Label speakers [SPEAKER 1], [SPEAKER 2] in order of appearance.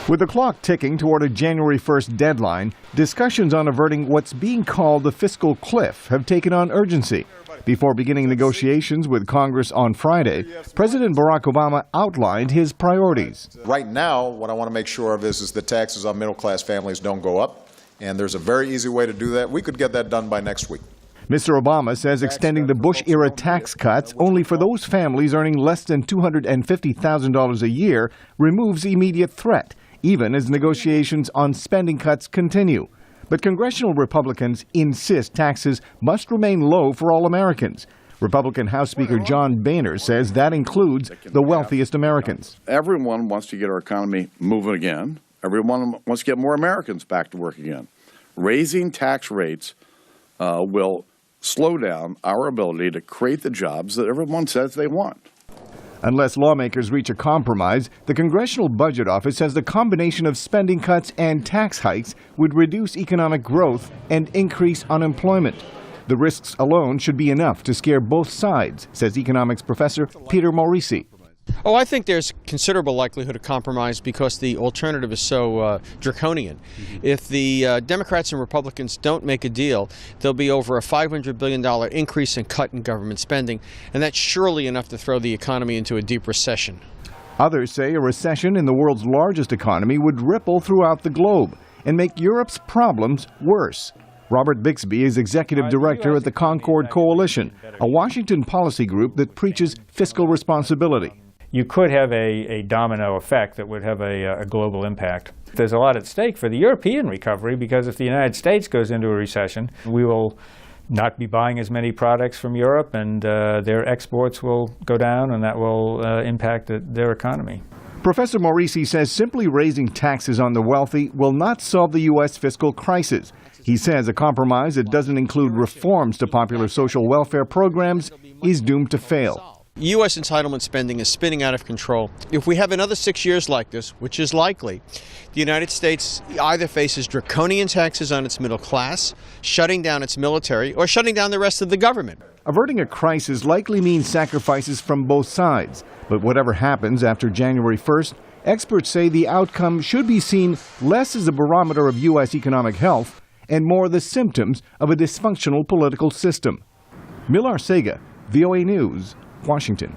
[SPEAKER 1] With the clock ticking toward a January 1st deadline, discussions on averting what's being called the fiscal cliff have taken on urgency. Before beginning negotiations with Congress on Friday, President Barack Obama outlined his priorities.
[SPEAKER 2] Right now, what I want to make sure of is that taxes on middle-class families don't go up, and there's a very easy way to do that. We could get that done by next week.
[SPEAKER 1] Mr. Obama says extending the Bush-era tax cuts only for those families earning less than $250,000 a year removes immediate threat, even as negotiations on spending cuts continue. But congressional Republicans insist taxes must remain low for all Americans. Republican House Speaker John Boehner says that includes the wealthiest Americans.
[SPEAKER 3] Everyone wants to get our economy moving again. Everyone wants to get more Americans back to work again. Raising tax rates will slow down our ability to create the jobs that everyone says they want.
[SPEAKER 1] Unless lawmakers reach a compromise, the Congressional Budget Office says the combination of spending cuts and tax hikes would reduce economic growth and increase unemployment. The risks alone should be enough to scare both sides, says economics professor Peter Morisi.
[SPEAKER 4] Oh, I think there's considerable likelihood of compromise because the alternative is so draconian. If the Democrats and Republicans don't make a deal, there'll be over a $500 billion increase in cut in government spending, and that's surely enough to throw the economy into a deep recession.
[SPEAKER 1] Others say a recession in the world's largest economy would ripple throughout the globe and make Europe's problems worse. Robert Bixby is executive director at the Concord Coalition, a Washington policy group that preaches fiscal responsibility.
[SPEAKER 5] You could have a domino effect that would have a global impact. There's a lot at stake for the European recovery because if the United States goes into a recession, we will not be buying as many products from Europe and their exports will go down and that will impact their economy.
[SPEAKER 1] Professor Morisi says simply raising taxes on the wealthy will not solve the U.S. fiscal crisis. He says a compromise that doesn't include reforms to popular social welfare programs is doomed to fail.
[SPEAKER 4] U.S. entitlement spending is spinning out of control. If we have another 6 years like this, which is likely, the United States either faces draconian taxes on its middle class, shutting down its military, or shutting down the rest of the government.
[SPEAKER 1] Averting a crisis likely means sacrifices from both sides. But whatever happens after January 1st, experts say the outcome should be seen less as a barometer of U.S. economic health and more the symptoms of a dysfunctional political system. Mil Arcega, VOA News, Washington.